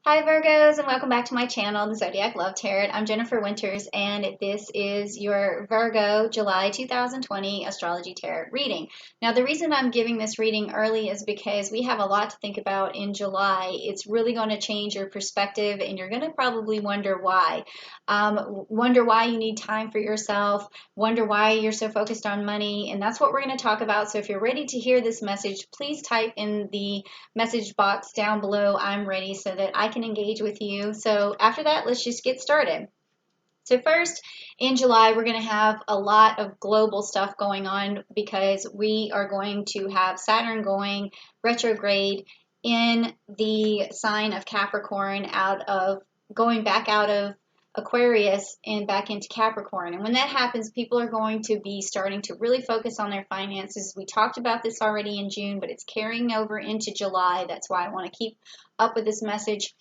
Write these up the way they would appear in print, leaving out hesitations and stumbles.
Hi Virgos, and welcome back to my channel, the Zodiac Love Tarot. I'm Jennifer Winters, and this is your Virgo July 2020 Astrology Tarot reading. Now, the reason I'm giving this reading early is because we have a lot to think about in July. It's really going to change your perspective, and you're going to probably wonder why. Wonder why you need time for yourself, wonder why you're so focused on money, and that's what we're going to talk about. So if you're ready to hear this message, please type in the message box down below, I'm ready, so that I can engage with you. So after that, let's just get started. So first, in July, we're going to have a lot of global stuff going on because we are going to have Saturn going retrograde in the sign of Capricorn, going back out of Aquarius and back into Capricorn. And when that happens, people are going to be starting to really focus on their finances. We talked about this already in June, but it's carrying over into July. That's why I want to keep up with this message.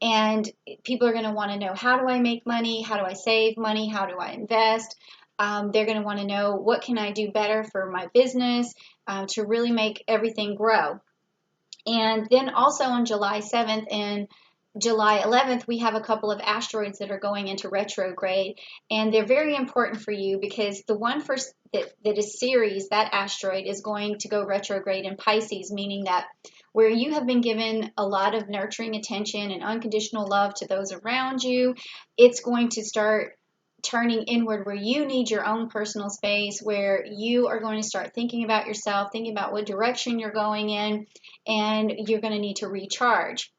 And people are going to want to know, how do I make money? How do I save money? How do I invest? They're going to want to know, what can I do better for my business to really make everything grow? And then also on July 7th and July 11th, we have a couple of asteroids that are going into retrograde, and they're very important for you because the one first that is Ceres, that asteroid, is going to go retrograde in Pisces, meaning that where you have been given a lot of nurturing attention and unconditional love to those around you, it's going to start turning inward, where you need your own personal space, where you are going to start thinking about yourself, thinking about what direction you're going in, and you're going to need to recharge.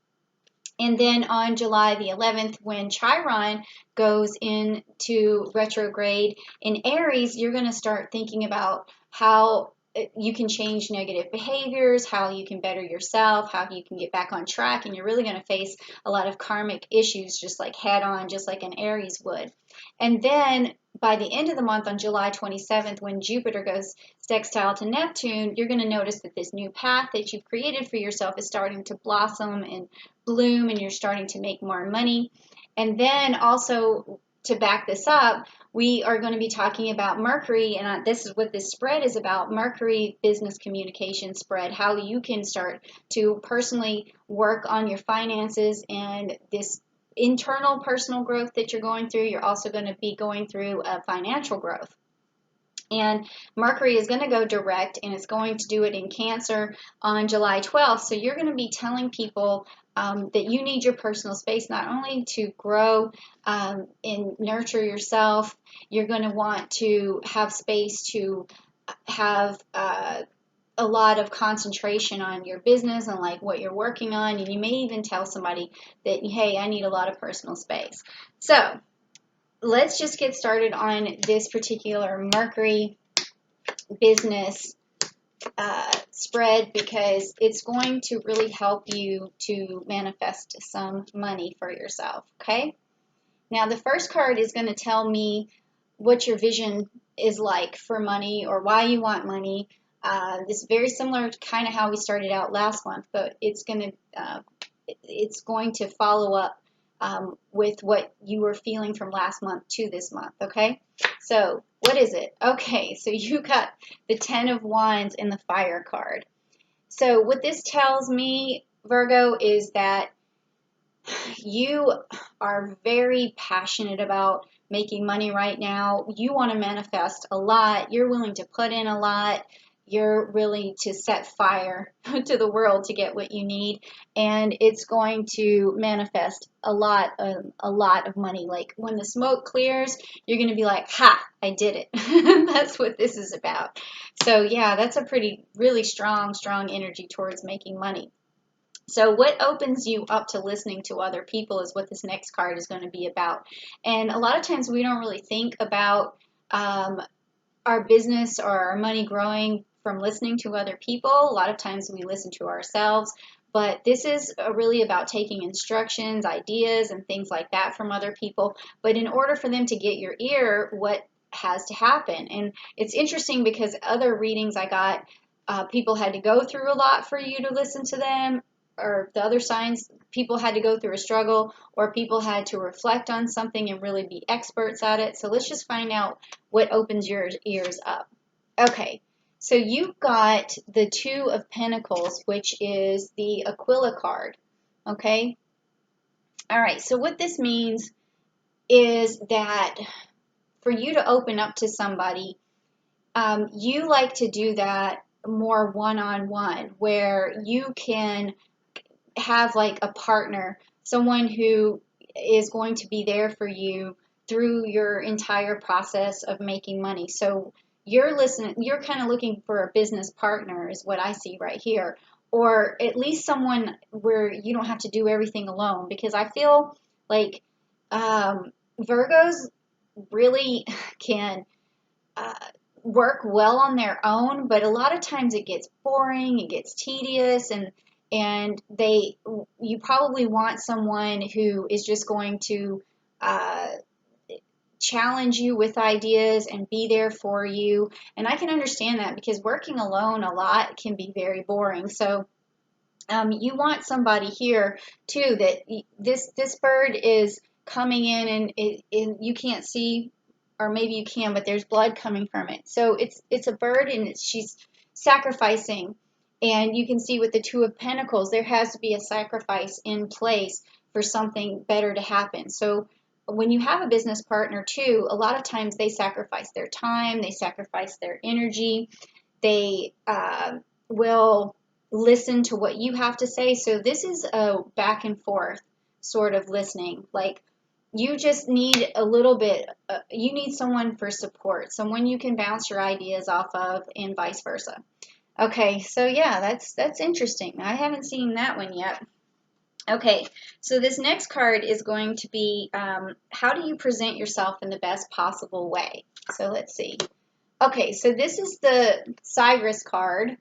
And then on July the 11th, when Chiron goes into retrograde in Aries, you're going to start thinking about how you can change negative behaviors, how you can better yourself, how you can get back on track, and you're really going to face a lot of karmic issues just like head on, just like an Aries would. And then by the end of the month, on July 27th, when Jupiter goes sextile to Neptune, you're going to notice that this new path that you've created for yourself is starting to blossom and bloom, and you're starting to make more money. And then also, to back this up, we are going to be talking about Mercury, and this is what this spread is about: Mercury business communication spread, how you can start to personally work on your finances and this internal personal growth that you're going through. You're also going to be going through a financial growth. And Mercury is going to go direct, and it's going to do it in Cancer on July 12th. So you're going to be telling people that you need your personal space, not only to grow and nurture yourself. You're going to want to have space to have a lot of concentration on your business and like what you're working on. And you may even tell somebody that, hey, I need a lot of personal space. So let's just get started on this particular Mercury business spread, because it's going to really help you to manifest some money for yourself. Okay, now the first card is going to tell me what your vision is like for money, or why you want money. This is very similar to kind of how we started out last month, but it's going to follow up with what you were feeling from last month to this month. Okay, so what is it? Okay, so you got the 10 of Wands in the Fire card. So what this tells me, Virgo, is that you are very passionate about making money right now. You want to manifest a lot. You're willing to put in a lot. You're willing to set fire to the world to get what you need, and it's going to manifest a lot of money. Like when the smoke clears, you're going to be like, "Ha! I did it." That's what this is about. So yeah, that's a really strong energy towards making money. So what opens you up to listening to other people is what this next card is going to be about. And a lot of times we don't really think about our business or our money growing from listening to other people. A lot of times we listen to ourselves, but this is really about taking instructions, ideas, and things like that from other people. But in order for them to get your ear, what has to happen? And it's interesting because other readings I got, people had to go through a lot for you to listen to them, or the other signs, people had to go through a struggle, or people had to reflect on something and really be experts at it. So let's just find out what opens your ears up. Okay, so you've got the Two of Pentacles, which is the Aquila card. Okay, All right, so what this means is that for you to open up to somebody, you like to do that more one-on-one, where you can have like a partner, someone who is going to be there for you through your entire process of making money. So you're kind of looking for a business partner is what I see right here, or at least someone where you don't have to do everything alone, because I feel like Virgos really can uh, work well on their own, but a lot of times it gets boring, it gets tedious, and you probably want someone who is just going to uh, challenge you with ideas and be there for you. And I can understand that, because working alone a lot can be very boring. So you want somebody here too, that this bird is coming in, and you can't see, or maybe you can, but there's blood coming from it. So it's a bird, and she's sacrificing, and you can see with the Two of Pentacles there has to be a sacrifice in place for something better to happen. So when you have a business partner too, a lot of times they sacrifice their time, they sacrifice their energy, they will listen to what you have to say. So this is a back and forth sort of listening. Like, you just need a little bit, you need someone for support, someone you can bounce your ideas off of, and vice versa. Okay, so yeah, that's interesting. I haven't seen that one yet. Okay, so this next card is going to be how do you present yourself in the best possible way? So let's see. Okay, so this is the Cyrus card,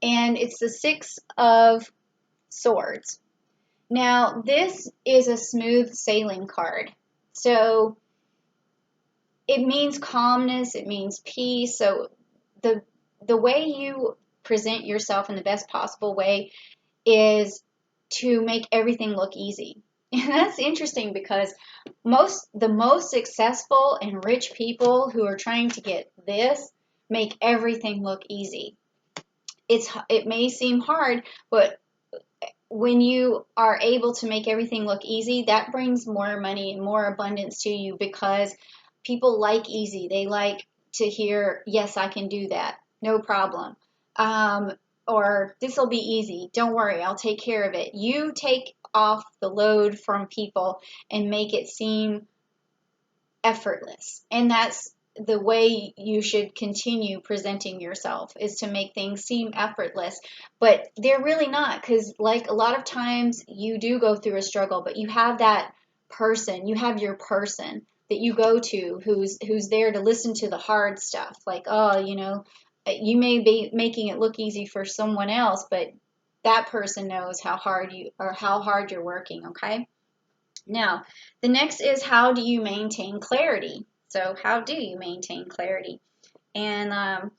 and it's the Six of Swords. Now, this is a smooth sailing card. So it means calmness, it means peace. So the way you present yourself in the best possible way is to make everything look easy. And that's interesting, because the most successful and rich people who are trying to get this make everything look easy. It may seem hard, but when you are able to make everything look easy, that brings more money and more abundance to you, because people like easy. They like to hear, yes, I can do that, no problem. Or this will be easy. Don't worry, I'll take care of it. You take off the load from people and make it seem effortless. And that's the way you should continue presenting yourself, is to make things seem effortless, but they're really not, because like a lot of times you do go through a struggle, but you have that person, you have your person that you go to who's there to listen to the hard stuff. Like, oh, you may be making it look easy for someone else, but that person knows how hard you're working. Okay, now, the next is, how do you maintain clarity? So how do you maintain clarity? And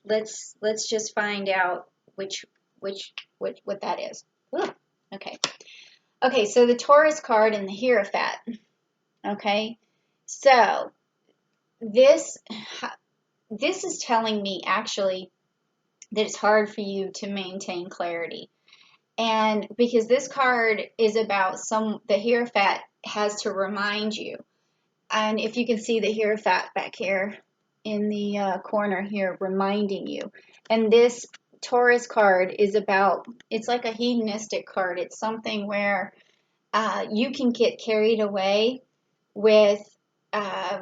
let's just find out what that is. Ooh, okay. Okay, so the Taurus card and the Hierophant. Okay, so this is telling me actually that it's hard for you to maintain clarity. And because this card is about the Hierophant has to remind you. And if you can see the Hierophant back here in the corner here, reminding you. And this Taurus card is it's like a hedonistic card. It's something where you can get carried away with uh,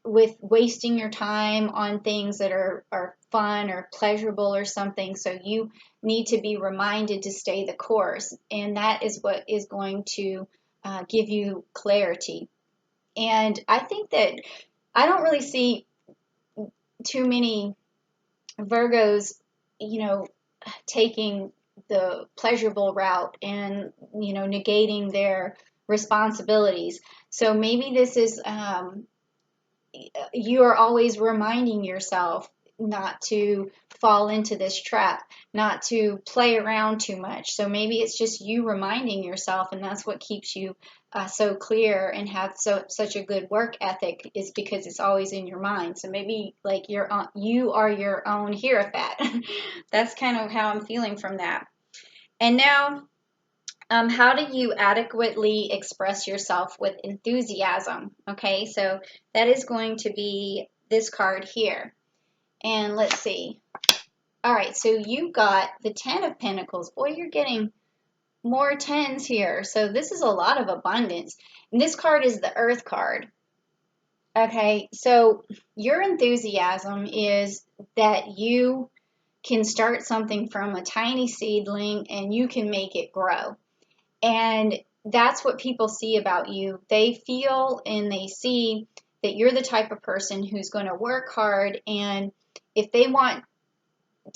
with wasting your time on things that are fun or pleasurable or something. So you need to be reminded to stay the course. And that is what is going to give you clarity. And I think that I don't really see too many Virgos, taking the pleasurable route and, negating their responsibilities. So maybe this is, you are always reminding yourself not to fall into this trap, not to play around too much. So maybe it's just you reminding yourself, and that's what keeps you so clear and have such a good work ethic, is because it's always in your mind. So maybe like you are your own Hierophant. That's kind of how I'm feeling from that. And now How do you adequately express yourself with enthusiasm? Okay, so that is going to be this card here. And let's see. All right, so you got the Ten of Pentacles. Boy, you're getting more tens here. So this is a lot of abundance. And this card is the Earth card. Okay, so your enthusiasm is that you can start something from a tiny seedling and you can make it grow. And that's what people see about you. They feel and they see that you're the type of person who's going to work hard, and if they want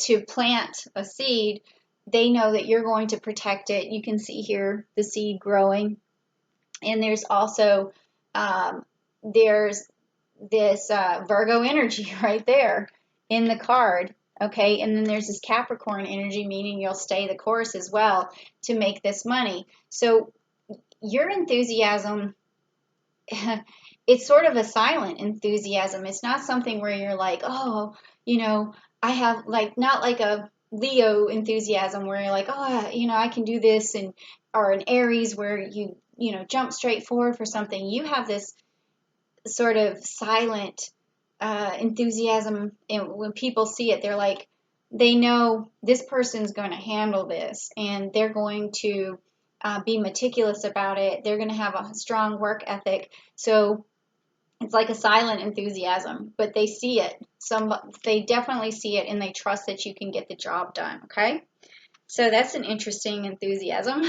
to plant a seed, they know that you're going to protect it. You can see here the seed growing. And there's also there's this Virgo energy right there in the card. Okay, and then there's this Capricorn energy, meaning you'll stay the course as well to make this money. So your enthusiasm, it's sort of a silent enthusiasm. It's not something where you're like, oh, I have like, not like a Leo enthusiasm where you're like, oh, I can do this, and or an Aries where you jump straight forward for something. You have this sort of silent enthusiasm, and when people see it, they're like, they know this person's going to handle this, and they're going to be meticulous about it. They're going to have a strong work ethic. So it's like a silent enthusiasm, but they see it. They definitely see it, and they trust that you can get the job done. Okay, so that's an interesting enthusiasm.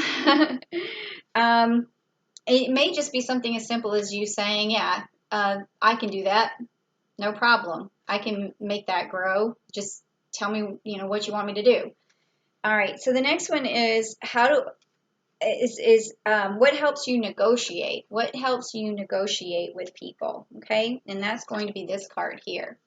It may just be something as simple as you saying, yeah, I can do that. No problem. I can make that grow. Just tell me, what you want me to do. All right. So the next one is what helps you negotiate? What helps you negotiate with people? Okay. And that's going to be this card here.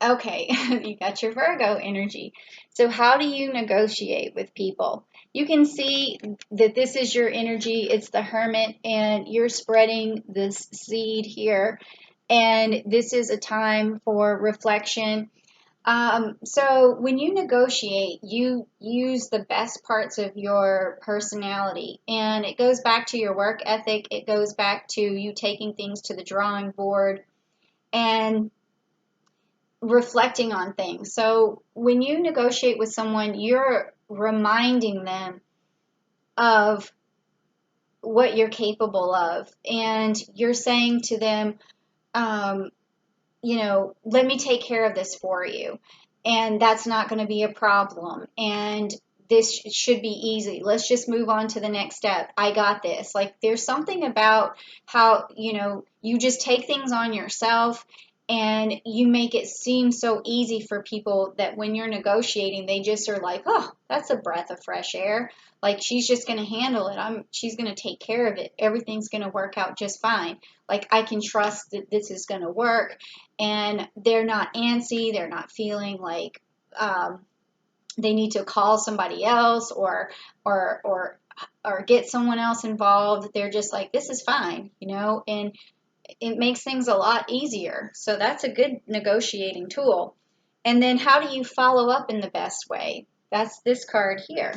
Okay, you got your Virgo energy. So how do you negotiate with people? You can see that this is your energy. It's the Hermit, and you're spreading this seed here. And this is a time for reflection. So when you negotiate, you use the best parts of your personality. And it goes back to your work ethic. It goes back to you taking things to the drawing board and reflecting on things. So when you negotiate with someone, you're reminding them of what you're capable of, and you're saying to them, let me take care of this for you, and that's not going to be a problem, and this should be easy. Let's just move on to the next step. I got this. Like, there's something about how, you just take things on yourself, and you make it seem so easy for people that when you're negotiating, they just are like, oh, that's a breath of fresh air. Like, she's just going to handle it. She's going to take care of it. Everything's going to work out just fine. Like, I can trust that this is going to work. And they're not antsy. They're not feeling like they need to call somebody else or get someone else involved. They're just like, this is fine, and it makes things a lot easier. So that's a good negotiating tool. And then how do you follow up in the best way? That's this card here.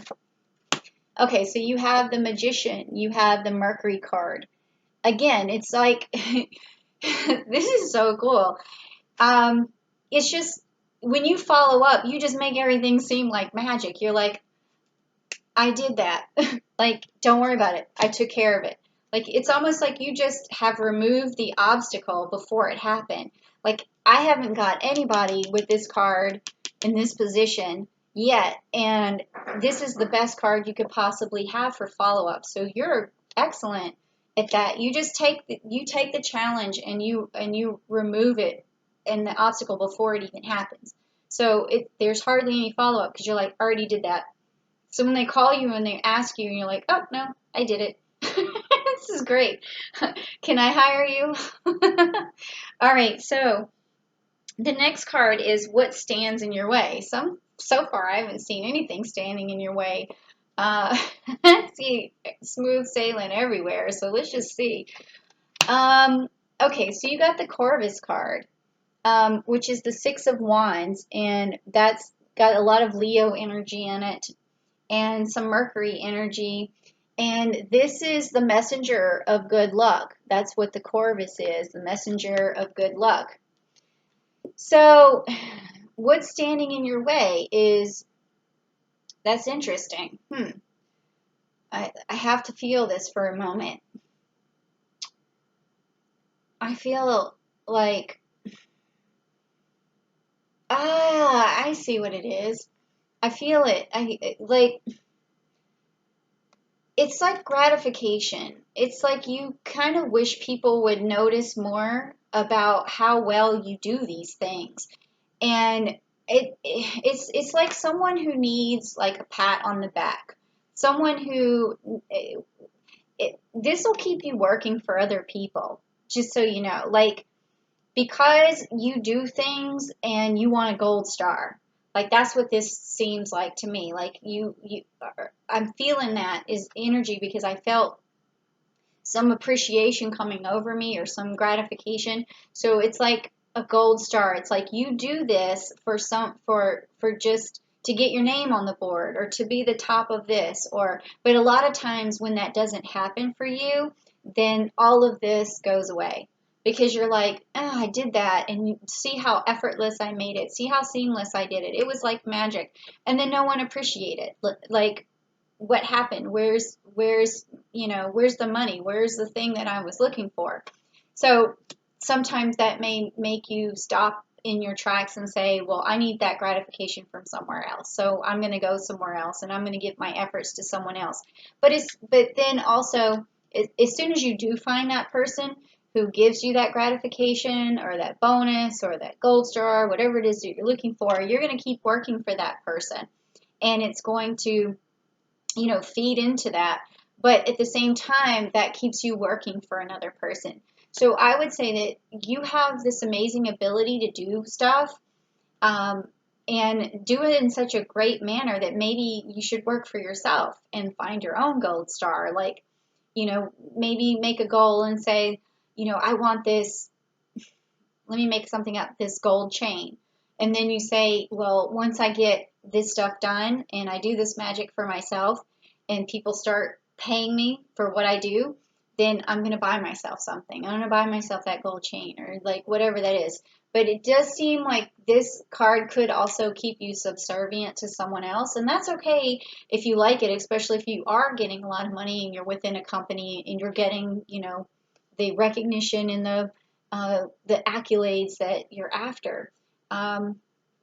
Okay, so you have the Magician, you have the Mercury card. Again, it's like, this is so cool. It's just, when you follow up, you just make everything seem like magic. You're like, I did that. Like, don't worry about it. I took care of it. Like, it's almost like you just have removed the obstacle before it happened. Like, I haven't got anybody with this card in this position yet, and this is the best card you could possibly have for follow-up. So you're excellent at that. You just take the challenge, and you remove it and the obstacle before it even happens. So there's hardly any follow-up because you're like, already did that. So when they call you and they ask you, and you're like, oh, no, I did it. This is great. Can I hire you? All right, so the next card is what stands in your way. So far, I haven't seen anything standing in your way. I see smooth sailing everywhere, so let's just see. Okay, so you got the Corvus card, which is the Six of Wands, and that's got a lot of Leo energy in it. and some Mercury energy. And this is the messenger of good luck. That's what the Corvus is, the messenger of good luck. So what's standing in your way is, that's interesting. I have to feel this for a moment. I feel like, I see what it is. I feel it. It's like gratification. It's like you kind of wish people would notice more about how well you do these things. And it's like someone who needs like a pat on the back. Someone who this will keep you working for other people, just so you know. Like, because you do things and you want a gold star. Like, that's what this seems like to me. Like, I'm feeling that is energy, because I felt some appreciation coming over me, or some gratification. So it's like a gold star. It's like you do this for just to get your name on the board, or to be the top of this, but a lot of times when that doesn't happen for you, then all of this goes away, because you're like, oh, I did that, and you see how effortless I made it, see how seamless I did it. It was like magic. And then no one appreciated it. Like, what happened? Where's the money? Where's the thing that I was looking for? So sometimes that may make you stop in your tracks and say, well, I need that gratification from somewhere else. So I'm going to go somewhere else, and I'm going to give my efforts to someone else. But then also, as soon as you do find that person who gives you that gratification, or that bonus, or that gold star, whatever it is that you're looking for, you're going to keep working for that person. And it's going to feed into that. But at the same time, that keeps you working for another person. So I would say that you have this amazing ability to do stuff, and do it in such a great manner that maybe you should work for yourself and find your own gold star. Like, maybe make a goal and say, I want this, let me make something up, this gold chain. And then you say, well, once I get this stuff done and I do this magic for myself and people start paying me for what I do, then I'm going to buy myself something. I'm going to buy myself that gold chain, or like whatever that is. But it does seem like this card could also keep you subservient to someone else. And that's okay if you like it, especially if you are getting a lot of money and you're within a company and you're getting, the recognition and the accolades that you're after. But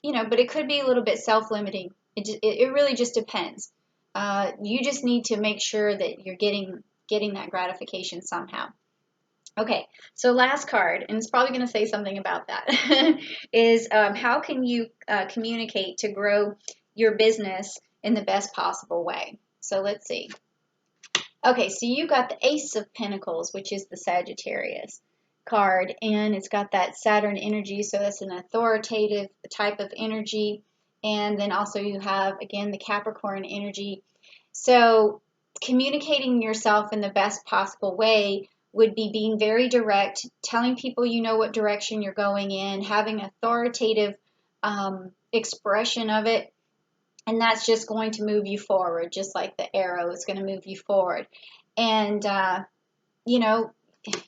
it could be a little bit self-limiting. It really just depends. You just need to make sure that you're getting that gratification somehow. Okay, so last card, and it's probably going to say something about that, is how can you communicate to grow your business in the best possible way? So let's see. Okay, so you got the Ace of Pentacles, which is the Sagittarius card, and it's got that Saturn energy, so that's an authoritative type of energy. And then also you have, again, the Capricorn energy. So communicating yourself in the best possible way would be being very direct, telling people what direction you're going in, having authoritative expression of it. And that's just going to move you forward, just like the arrow is going to move you forward. And,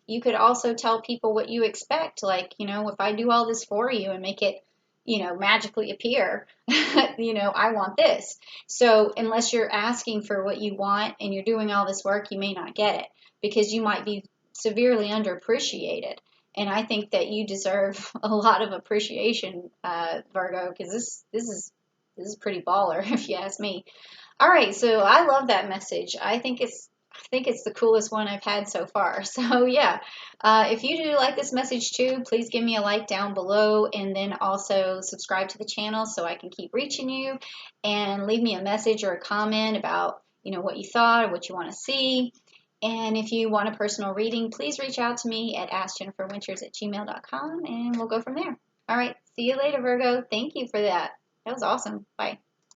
you could also tell people what you expect. Like, if I do all this for you and make it, magically appear, I want this. So unless you're asking for what you want and you're doing all this work, you may not get it, because you might be severely underappreciated. And I think that you deserve a lot of appreciation, Virgo, because this is pretty baller, if you ask me. All right, so I love that message. I think it's the coolest one I've had so far. So yeah, if you do like this message too, please give me a like down below, and then also subscribe to the channel so I can keep reaching you, and leave me a message or a comment about what you thought or what you want to see. And if you want a personal reading, please reach out to me at askjenniferwinters@gmail.com, and we'll go from there. All right, see you later, Virgo. Thank you for that. That was awesome. Bye.